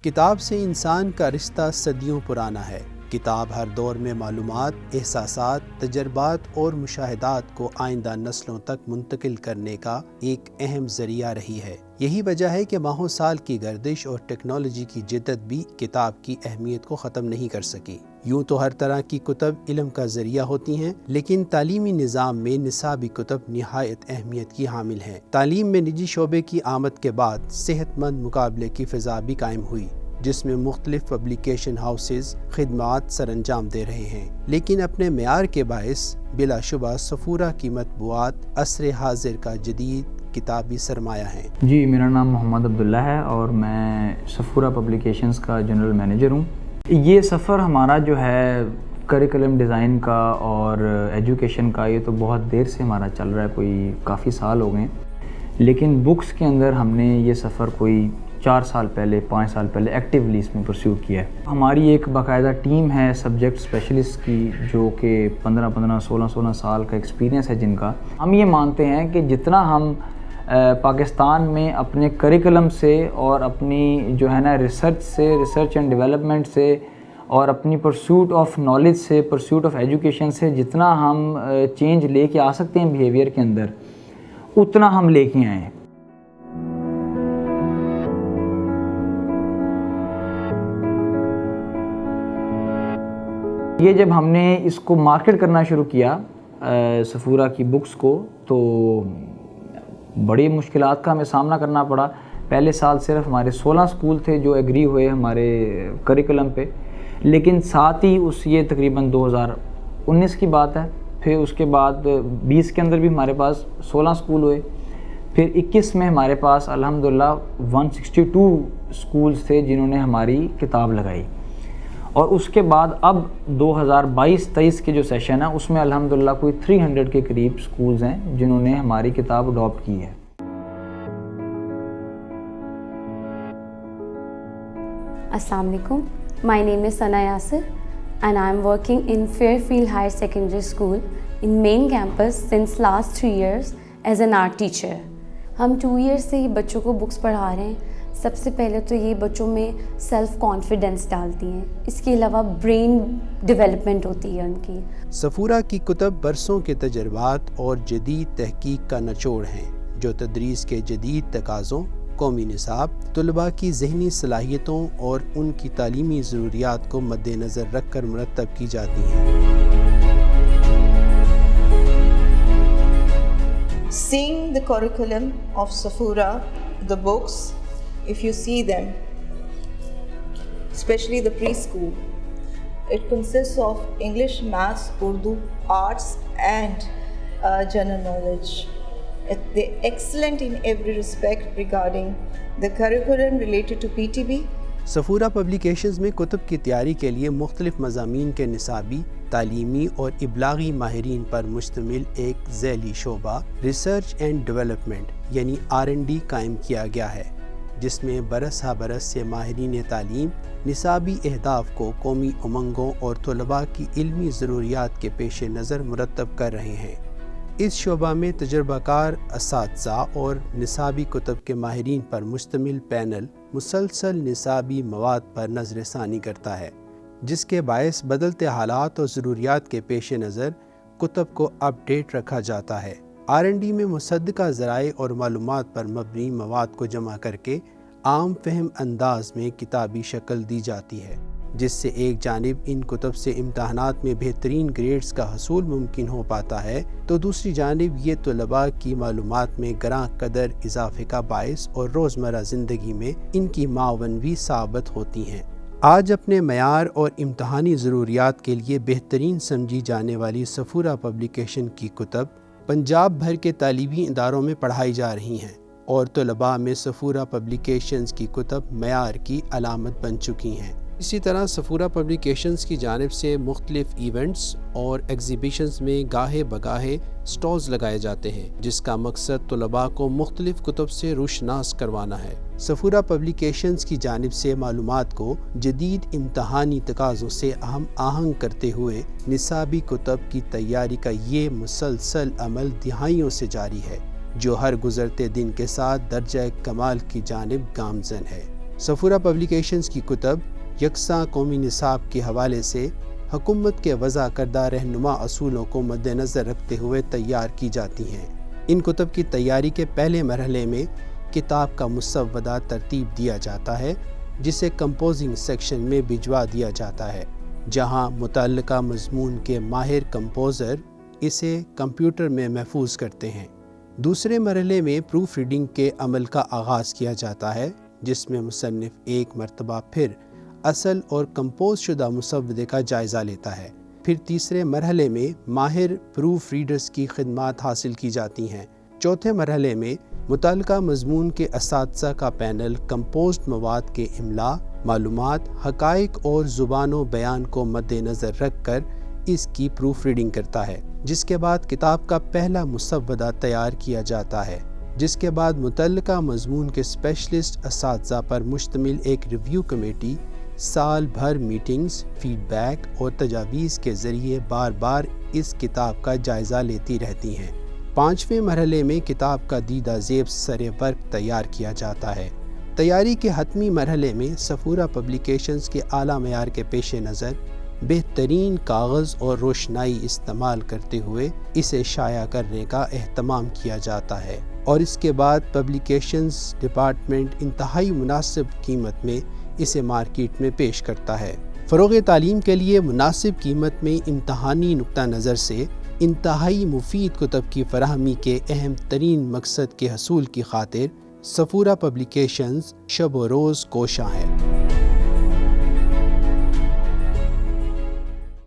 کتاب سے انسان کا رشتہ صدیوں پرانا ہے۔ کتاب ہر دور میں معلومات، احساسات، تجربات اور مشاہدات کو آئندہ نسلوں تک منتقل کرنے کا ایک اہم ذریعہ رہی ہے۔ یہی وجہ ہے کہ ماہوں سال کی گردش اور ٹیکنالوجی کی جدت بھی کتاب کی اہمیت کو ختم نہیں کر سکی۔ یوں تو ہر طرح کی کتب علم کا ذریعہ ہوتی ہیں، لیکن تعلیمی نظام میں نصابی کتب نہایت اہمیت کی حامل ہیں۔ تعلیم میں نجی شعبے کی آمد کے بعد صحت مند مقابلے کی فضا بھی قائم ہوئی، جس میں مختلف پبلیکیشن ہاؤسز خدمات سر انجام دے رہے ہیں، لیکن اپنے معیار کے باعث بلا شبہ صفورہ کی مطبوعات عصر حاضر کا جدید کتابی سرمایہ ہیں۔ جی، میرا نام محمد عبداللہ ہے اور میں صفورہ پبلیکیشنز کا جنرل مینیجر ہوں۔ یہ سفر ہمارا جو ہے کریکلم ڈیزائن کا اور ایجوکیشن کا، یہ تو بہت دیر سے ہمارا چل رہا ہے، کوئی کافی سال ہو گئے ہیں، لیکن بکس کے اندر ہم نے یہ سفر کوئی 4 سال پہلے 5 سال پہلے ایکٹیولی اس میں پرسیو کیا ہے۔ ہماری ایک باقاعدہ ٹیم ہے سبجیکٹ اسپیشلسٹ کی، جو کہ 15-16 سال کا ایکسپیرینس ہے جن کا۔ ہم یہ مانتے ہیں کہ جتنا ہم پاکستان میں اپنے کریکلم سے اور اپنی جو ہے نا ریسرچ اینڈ ڈیولپمنٹ سے اور اپنی پرسوٹ آف نالج سے، پرسوٹ آف ایجوکیشن سے جتنا ہم چینج لے کے آ سکتے ہیں بیہیویئر کے اندر، اتنا ہم لے کے آئے ہیں۔ یہ جب ہم نے اس کو مارکیٹ کرنا شروع کیا صفورہ کی بکس کو، تو بڑی مشکلات کا ہمیں سامنا کرنا پڑا۔ پہلے سال صرف ہمارے 16 سکول تھے جو ایگری ہوئے ہمارے کریکلم پہ، لیکن ساتھ ہی یہ تقریباً 2019 کی بات ہے، پھر اس کے بعد 20 کے اندر بھی ہمارے پاس 16 سکول ہوئے، پھر 21 میں ہمارے پاس الحمدللہ 162 سکولز تھے جنہوں نے ہماری کتاب لگائی، اور اس کے بعد اب 2022-23 کے جو سیشن ہے اس میں الحمدللہ کوئی 300 کے قریب سکولز ہیں جنہوں نے ہماری کتاب اڈاپٹ کی ہے۔ السلام علیکم، my name is Sana Yasir and I am working in Fairfield Higher Secondary School in main campus since last 3 years as an art teacher۔ ہم 2 years سے ہی بچوں کو بکس پڑھا رہے ہیں۔ سب سے پہلے تو یہ بچوں میں سیلف کانفیڈنس ڈالتی ہیں، اس کے علاوہ برین ڈیولپمنٹ ہوتی ہے ان کی۔ صفورہ کی کتب برسوں کے تجربات اور جدید تحقیق کا نچوڑ ہیں، جو تدریس کے جدید تقاضوں، قومی نصاب، طلباء کی ذہنی صلاحیتوں اور ان کی تعلیمی ضروریات کو مد نظر رکھ کر مرتب کی جاتی ہیں۔ Seeing the curriculum of Safura, the books, if you see them, especially the preschool, it consists of English, Maths, Urdu, Arts and general knowledge. They're excellent in every respect regarding the curriculum related to PTB. Safura publications میں کتب کی تیاری کے لیے مختلف مضامین کے نصابی، تعلیمی اور ابلاغی ماہرین پر مشتمل ایک ذیلی شعبہ ریسرچ اینڈ ڈیولپمنٹ یعنی R&D قائم کیا گیا ہے، جس میں برس ہا برس سے ماہرین تعلیم نصابی اہداف کو قومی امنگوں اور طلباء کی علمی ضروریات کے پیش نظر مرتب کر رہے ہیں۔ اس شعبہ میں تجربہ کار اساتذہ اور نصابی کتب کے ماہرین پر مشتمل پینل مسلسل نصابی مواد پر نظر ثانی کرتا ہے، جس کے باعث بدلتے حالات اور ضروریات کے پیش نظر کتب کو اپ ڈیٹ رکھا جاتا ہے۔ R&D میں مصدقہ ذرائع اور معلومات پر مبنی مواد کو جمع کر کے عام فہم انداز میں کتابی شکل دی جاتی ہے، جس سے ایک جانب ان کتب سے امتحانات میں بہترین گریڈز کا حصول ممکن ہو پاتا ہے، تو دوسری جانب یہ طلباء کی معلومات میں گراں قدر اضافے کا باعث اور روزمرہ زندگی میں ان کی معاون بھی ثابت ہوتی ہیں۔ آج اپنے معیار اور امتحانی ضروریات کے لیے بہترین سمجھی جانے والی صفورہ پبلیکیشن کی کتب پنجاب بھر کے تعلیمی اداروں میں پڑھائی جا رہی ہیں، اور طلباء میں صفورہ پبلیکیشنز کی کتب معیار کی علامت بن چکی ہیں۔ اسی طرح صفورہ پبلیکیشنز کی جانب سے مختلف ایونٹس اور ایگزیبیشنز میں گاہے بگاہے سٹالز لگائے جاتے ہیں، جس کا مقصد طلباء کو مختلف کتب سے روشناس کروانا ہے۔ صفورہ پبلیکیشنز کی جانب سے معلومات کو جدید امتحانی تقاضوں سے ہم آہنگ کرتے ہوئے نصابی کتب کی تیاری کا یہ مسلسل عمل دہائیوں سے جاری ہے، جو ہر گزرتے دن کے ساتھ درجہ کمال کی جانب گامزن ہے۔ سفورہ پبلیکیشنز کی کتب یکساں قومی نصاب کے حوالے سے حکومت کے وضع کردہ رہنما اصولوں کو مد نظر رکھتے ہوئے تیار کی جاتی ہیں۔ ان کتب کی تیاری کے پہلے مرحلے میں کتاب کا مسودہ ترتیب دیا جاتا ہے، جسے کمپوزنگ سیکشن میں بھجوا دیا جاتا ہے، جہاں متعلقہ مضمون کے ماہر کمپوزر اسے کمپیوٹر میں محفوظ کرتے ہیں۔ دوسرے مرحلے میں پروف ریڈنگ کے عمل کا آغاز کیا جاتا ہے، جس میں مصنف ایک مرتبہ پھر اصل اور کمپوز شدہ مسودے کا جائزہ لیتا ہے۔ پھر تیسرے مرحلے میں ماہر پروف ریڈرز کی خدمات حاصل کی جاتی ہیں۔ چوتھے مرحلے میں متعلقہ مضمون کے اساتذہ کا پینل کمپوزڈ مواد کے املا، معلومات، حقائق اور زبان و بیان کو مد نظر رکھ کر اس کی پروف ریڈنگ کرتا ہے، جس کے بعد کتاب کا پہلا مسودہ تیار کیا جاتا ہے، جس کے بعد متعلقہ مضمون کے اسپیشلسٹ اساتذہ پر مشتمل ایک ریویو کمیٹی سال بھر میٹنگز، فیڈ بیک اور تجاویز کے ذریعے بار بار اس کتاب کا جائزہ لیتی رہتی ہیں۔ پانچویں مرحلے میں کتاب کا دیدہ زیب سر ورق تیار کیا جاتا ہے۔ تیاری کے حتمی مرحلے میں سفورہ پبلیکیشنز کے اعلیٰ معیار کے پیش نظر بہترین کاغذ اور روشنائی استعمال کرتے ہوئے اسے شائع کرنے کا اہتمام کیا جاتا ہے، اور اس کے بعد پبلیکیشنز ڈپارٹمنٹ انتہائی مناسب قیمت میں اسے مارکیٹ میں پیش کرتا ہے۔ فروغ تعلیم کے لیے مناسب قیمت میں امتحانی نقطہ نظر سے انتہائی مفید کتب کی فراہمی کے اہم ترین مقصد کے حصول کی خاطر سفورہ پبلیکیشنز شب و روز کوشاں ہے۔